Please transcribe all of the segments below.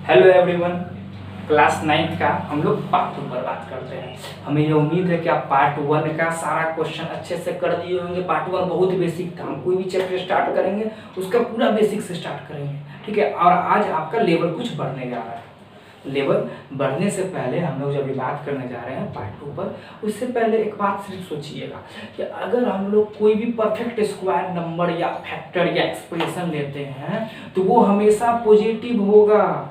Hello everyone, class 9th का हम लोग पार्ट 2 पर बात करते हैं। हमें ये उम्मीद है कि आप पार्ट 1 का सारा क्वेश्चन अच्छे से कर दिए होंगे। पार्ट 1 बहुत ही बेसिक था। हम कोई भी चैप्टर स्टार्ट करेंगे उसका पूरा बेसिक से स्टार्ट करेंगे, ठीक है। और आज आपका लेवल कुछ बढ़ने जा रहा है। लेवल बढ़ने से पहले हम लोग जब ये बात करने जा रहे हैं पार्ट 2 पर, उससे पहले एक बात सिर्फ सोचिएगा कि अगर हम लोग कोई भी परफेक्ट स्क्वायर नंबर या फैक्टर या एक्सप्रेशन लेते हैं तो वो हमेशा पॉजिटिव होगा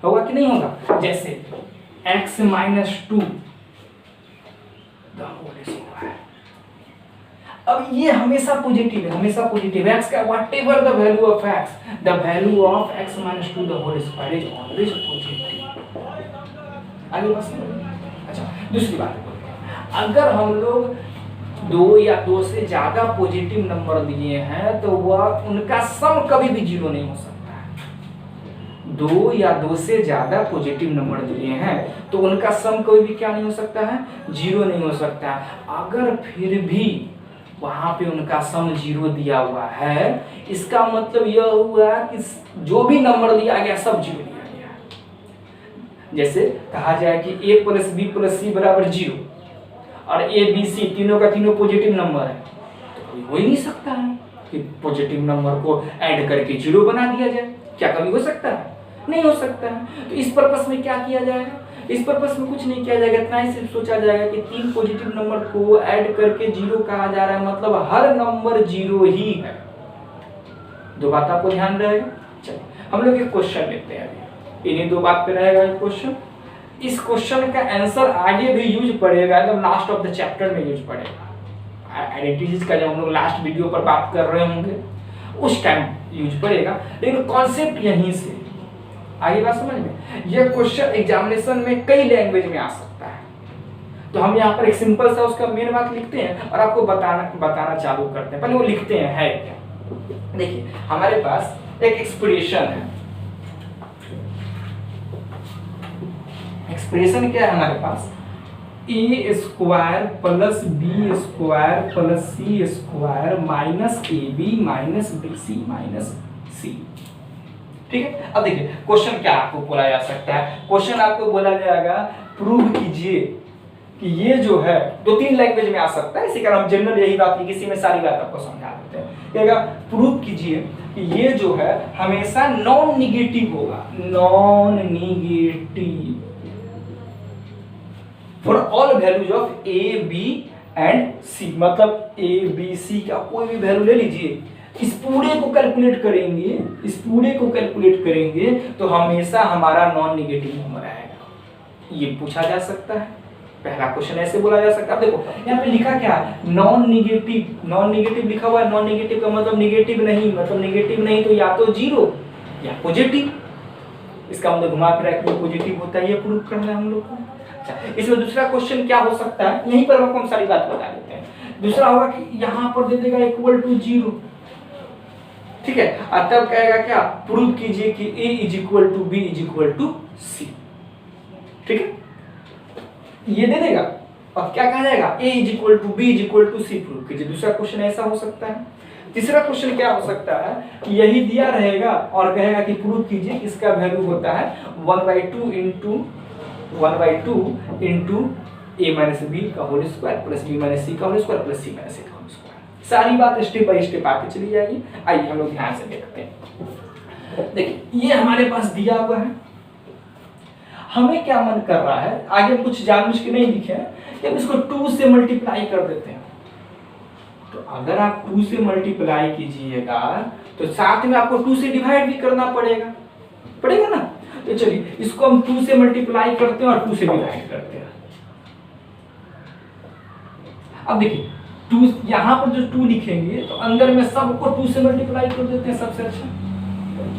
कि नहीं होगा। जैसे x - 2 अब ये हमेशा पॉजिटिव है, हमेशा पॉजिटिव। x का whatever the value of x, the value of x - 2 the whole square is always positive. आगे बस। अच्छा, दूसरी बात बोलते हैं, अगर हम लोग 2 या 2 से ज्यादा पॉजिटिव नंबर दिए हैं तो वह उनका सम कभी भी 0 नहीं हो सकता। 2 या 2 से ज्यादा पॉजिटिव नंबर दिए हैं तो उनका सम कोई भी क्या नहीं हो सकता है, 0 नहीं हो सकता। अगर फिर भी वहां पे उनका सम 0 दिया हुआ है, इसका मतलब यह हुआ कि जो भी नंबर दिया गया सब 0 दिया गया। जैसे कहा जाए कि a + b + c = 0 और a b c तीनों का तीनों पॉजिटिव नंबर है, तो हो ही नहीं सकता है कि पॉजिटिव नंबर को ऐड करके 0 बना दिया जाए। क्या कभी हो सकता है? नहीं हो सकता है। तो इस पर्पस में क्या किया जाएगा? इस पर्पस में कुछ नहीं किया जाएगा, इतना ही सिर्फ सोचा जाएगा कि 3 पॉजिटिव नंबर को ऐड करके 0 कहा जा रहा है, मतलब हर नंबर 0 ही है। दो बात आपको ध्यान रहेगा। चलिए हम लोग एक क्वेश्चन लेते हैं अभी, इन्हीं दो बात पे रहेगा ये क्वेश्चन। इस क्वेश्चन का आंसर आगे भी यूज पड़ेगा, एकदम लास्ट ऑफ द चैप्टर में यूज पड़ेगा। आइडेंटिटीज का जब हम लोग लास्ट वीडियो पर बात कर रहे होंगे उस टाइम यूज पड़ेगा, लेकिन कॉन्सेप्ट यहीं से आगे बात समझ में। यह क्वेश्चन एग्जामिनेशन में कई लैंग्वेज में आ सकता है, तो हम यहाँ पर एक सिंपल सा उसका मेन बात लिखते हैं और आपको बताना चालू करते हैं। पहले वो लिखते हैं है क्या। देखिए हमारे पास एक एक्सप्रेशन है। एक्सप्रेशन क्या है हमारे पास? a² + b² + c² - ab - bc - c। ठीक है। अब देखिए क्वेश्चन क्या आपको बोला जा सकता है। क्वेश्चन आपको बोला जाएगा प्रूव कीजिए कि ये जो है 2-3 लैंग्वेज में आ सकता है, इसी कारण हम जनरल यही बात लिखी, किसी में सारी बात आपको समझा देते हैं। कहेगा प्रूव कीजिए कि ये जो है हमेशा नॉन निगेटिव होगा, non negative for all values of a b and c। मतलब a b c का कोई भी वैल्यू ले लीजिए, इस पूरे को कैलकुलेट करेंगे तो हमेशा हमारा नॉन निगेटिव नंबर आएगा। ये पूछा जा सकता है, पहला क्वेश्चन ऐसे बोला जा सकता है। देखो यहाँ पे लिखा क्या है, नॉन निगेटिव लिखा हुआ है। नॉन निगेटिव का मतलब निगेटिव नहीं तो या तो 0 या पॉजिटिव। इसका मतलब घुमा फिरा के पॉजिटिव होता है, ये प्रूव करना है हम लोग को। अच्छा, इसमें दूसरा क्वेश्चन क्या हो सकता है, यहीं पर आपको हम सारी बात बता देते हैं। दूसरा होगा कि यहाँ पर दे देगा = 0, ठीक है। और तब कहेगा क्या, प्रूव कीजिए कि a = b = c। ठीक है, ये दे देगा और क्या कहा जाएगा, a = b = c प्रूव कीजिए। दूसरा क्वेश्चन ऐसा हो सकता है। तीसरा क्वेश्चन क्या हो सकता है कि यही दिया रहेगा और कहेगा कि प्रूव कीजिए कि इसका वैल्यू होता है 1/2 × a - b² + b - c² + c - a²। सारी बात स्टेप बाय स्टेप आके चली जाएगी। आइए हम लोग ध्यान से देखते हैं। देखिए ये हमारे पास दिया हुआ है, हमें क्या मन कर रहा है, आगे कुछ जानबूझ के नहीं लिखे हैं कि हम इसको 2 से मल्टीप्लाई कर देते हैं। तो अगर आप 2 से मल्टीप्लाई कीजिएगा तो साथ में आपको 2 से डिवाइड भी करना पड़ेगा ना। तो चलिए इसको हम 2 से मल्टीप्लाई करते हैं और 2 से डिवाइड करते हैं। अब देखिए 2 यहाँ पर जो 2 लिखेंगे तो अंदर में सबको 2 से मल्टीप्लाई कर देते हैं, सबसे अच्छा।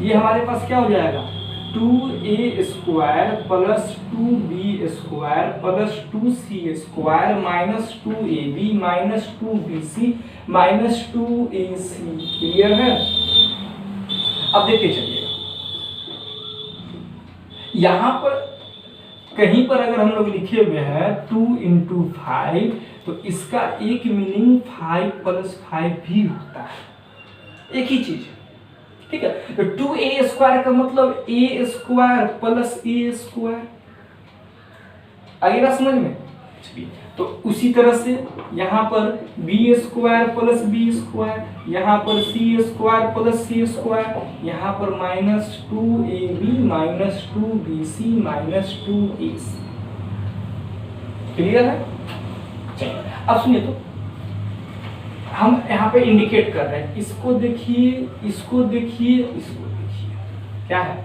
ये हमारे पास क्या हो जाएगा, 2a² + 2b² + 2c² - 2ab - 2bc - 2ac। Clear है? अब देखते चलिएगा, यहाँ पर कहीं पर अगर हम लोग लिखे हुए हैं 2 × 5 तो इसका एक मीनिंग 5 + 5 भी होता है, एक ही चीज। ठीक है। तो 2a² का मतलब a² प्लस a², आएगा समझ में। तो उसी तरह से यहाँ पर b² प्लस b², यहाँ पर c² प्लस c², यहाँ पर -2ab minus 2bc minus 2ac। Clear है? चलिए अब सुनिए, तो हम यहाँ पे इंडिकेट कर रहे हैं, इसको देखिए, इसको देखिए, इसको देखिए, क्या है,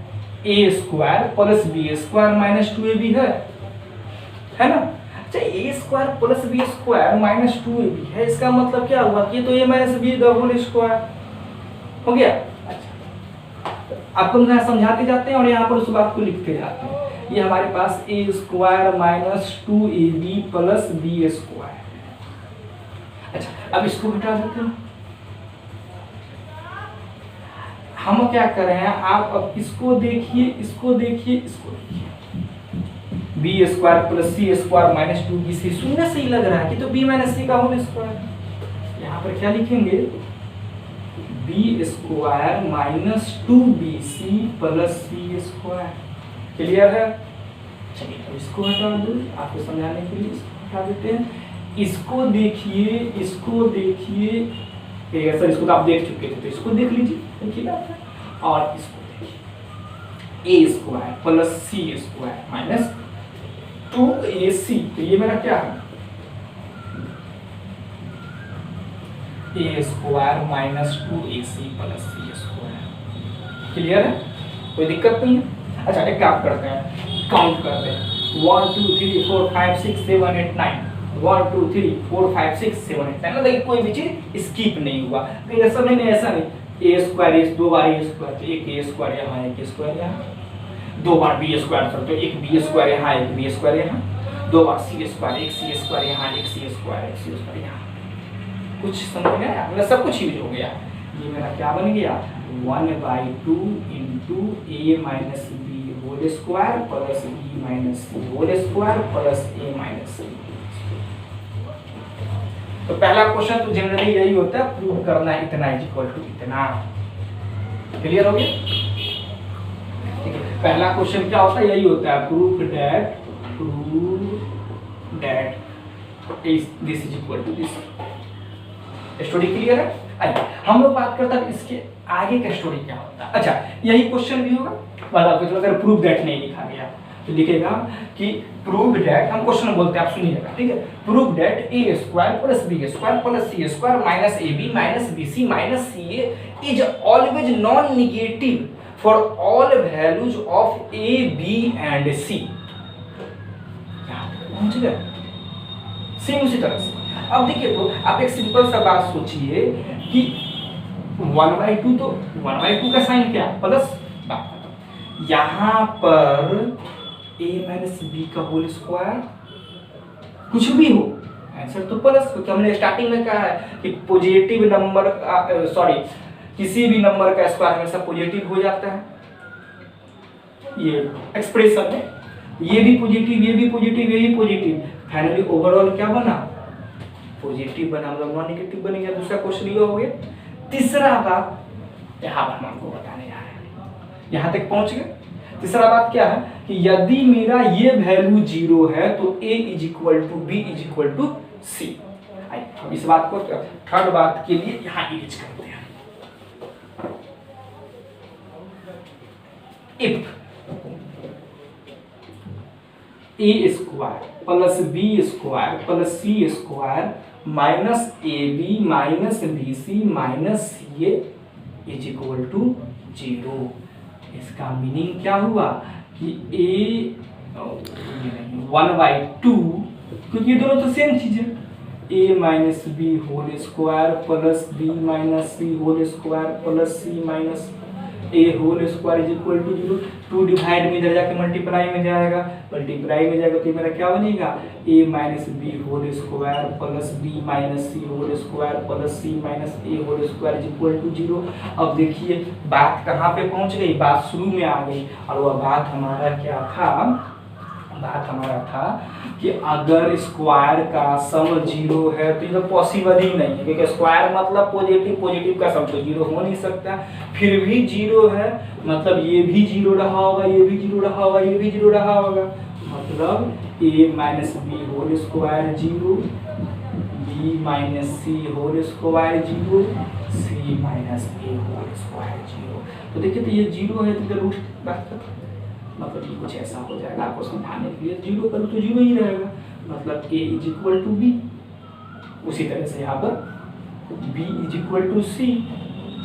a² plus b² minus 2ab है ना। अच्छा, a² plus b² minus 2ab है, इसका मतलब क्या हुआ कि ये तो a minus b the whole square हो गया। अच्छा, आपको हम समझाते जाते हैं और यहाँ पर उस बात को लिखते जाते हैं। ये हमारे पास a² minus 2ab plus b²। अच्छा, अब इसको हटा देते हैं। हम क्या कर रहे हैं, आप अब इसको देखिए, इसको देखिए, इसको देखिए, b² plus c² minus 2bc सुनने से ही लग रहा है कि तो b माइनस c का होल स्क्वायर। यहाँ पर क्या लिखेंगे, b² minus 2bc plus c²। Clear है? चलिए तो इसको हटा दो, आपको समझाने के लिए इसको हटा देते हैं। इसको देखिए, इसको देखिए, सर इसको तो आप देख चुके थे, तो इसको देख लीजिए, देखिए ना। और इसको देखिए, a² plus c² minus 2ac, तो ये मेरा क्या है, a² minus 2ac plus c²। Clear है? कोई दिक्कत नहीं है। अच्छा, एक काम करते हैं, काउंट करते हैं, 1 2 3 4 5 6 7 8 9, 1 2 3 4 5 6 7 8 9, मतलब कोई भी चीज स्किप नहीं हुआ। तो ऐसा नहीं, ऐसा नहीं, a² दो बार a², तो एक a² यहाँ, एक a² यहाँ, दो बार b² सर, तो एक b² यहाँ, एक b² यहाँ, दो बार c², एक c² यहाँ, एक c², एक c² यहाँ। कुछ समझ में आया? मतलब सब कुछ यूज हो गया। ये मेरा क्या बन गया, 1/2 into a minus b whole square plus b minus c whole square plus a minus c। तो पहला क्वेश्चन तो जनरली यही होता है, प्रूव करना है इतना इज इक्वल टू इतना। क्लियर हो गया? ठीक है, पहला क्वेश्चन क्या होता है, यही होता है, prove that this is equal to this. Story clear है? आइए हम लोग बात करते हैं इसके आगे का स्टोरी क्या होता है। अच्छा, यही क्वेश्चन भी होगा, मतलब अगर प्रूव दैट नहीं लिखा गया तो लिखेगा कि प्रूव दैट, हम क्वेश्चन बोलते हैं, आप सुनिएगा, ठीक है। Prove that a² plus b² plus c² minus ab minus bc minus ca is always non negative for all values of a b and c। समझ गए? सेम उसी तरह से अब देखिए, तो आप एक सिंपल सा बात सोचिए कि 1/2, तो 1/2 का साइन क्या, प्लस, यहाँ पर a माइनस b का होल स्क्वायर, कुछ भी हो आंसर तो प्लस, क्योंकि हमने स्टार्टिंग में कहा है कि पॉजिटिव नंबर का, सॉरी, किसी भी नंबर का स्क्वायर हमेशा पॉजिटिव हो जाता है। ये एक्सप्रेशन है, ये भी पॉजिटिव, ये भी पॉजिटिव, ये भी पॉजिटिव, फाइनली ओवरऑल क्या बना, पॉजिटिव बना, मतलब नॉन नेगेटिव बन गया। दूसरा क्वेश्चन ये हो गया। तीसरा बात यहाँ पर हम आपको बताने जा रहे हैं, यहाँ तक पहुंच गए। तीसरा बात क्या है कि यदि मेरा ये वैल्यू 0 है तो a is equal to b is equal to c। इस बात को थर्ड बात के लिए यहाँ यूज करते हैं। If a² plus b² plus c² minus ab minus bc minus ca is equal to 0। इसका मीनिंग क्या हुआ कि a 1/2, क्योंकि ये दोनों तो सेम चीज है, a minus b whole square plus b minus c whole square plus c minus a whole square is equal to 0। 2 divide में इधर जाके मल्टीप्लाई में जाएगा, मल्टीप्लाई में जाएगा तो मेरा क्या बनेगा, a minus b whole square plus b minus c whole square plus c minus a whole square is equal to 0। अब देखिए बात कहाँ पे पहुंच गई, बात शुरू में आ गई, और वह बात हमारा क्या था, बात हमारा था कि अगर स्क्वायर का सम 0 है तो ये तो पॉसिबल ही नहीं है, क्योंकि स्क्वायर मतलब पॉजिटिव, पॉजिटिव का सम तो 0 हो नहीं सकता। फिर भी 0 है मतलब ये भी 0 रहा होगा, ये भी 0 रहा होगा, ये भी 0 रहा होगा, मतलब a minus b whole square 0, b minus c whole square 0, c minus a whole square 0। तो देखिए तो ये 0 है तो रूट बात कर, मतलब ये कुछ ऐसा हो जाएगा आपको समझाने के लिए, 0 करूँ तो 0 ही रहेगा, मतलब a is equal to b. उसी तरह से यहाँ पर b is equal to c,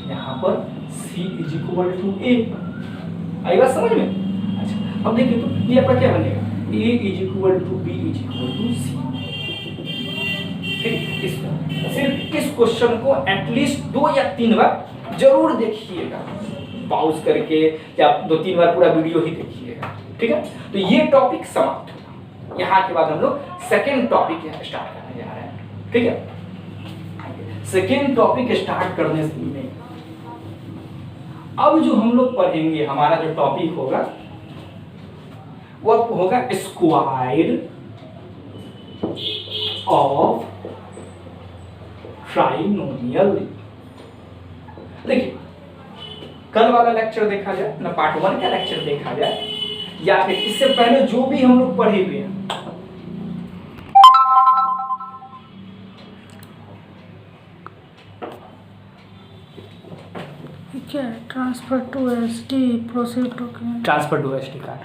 यहाँ पर c is equal to a। आई बात समझ में? अच्छा अब देखिए तो ये आपका क्या बनेगा, a is equal to b is equal to C. सिर्फ इस क्वेश्चन को एटलीस्ट 2 या 3 बार जरूर देखिएगा, पॉज करके या 2-3 बार पूरा वीडियो ही देखिएगा, ठीक है। तो ये टॉपिक समाप्त हुआ। यहाँ के बाद हम लोग सेकेंड टॉपिक स्टार्ट करने जा रहे हैं, ठीक है। सेकेंड टॉपिक स्टार्ट करने में अब जो हम लोग पढ़ेंगे, हमारा जो टॉपिक होगा वो होगा स्क्वायर ऑफ ट्राइनोमियल। देखिए कल वाला लेक्चर देखा जाए ना, पार्ट 1 का लेक्चर देखा जाए, या फिर इससे पहले जो भी हम लोग पढ़े हुए हैं, क्या transfer to SD proceed to transfer to SD card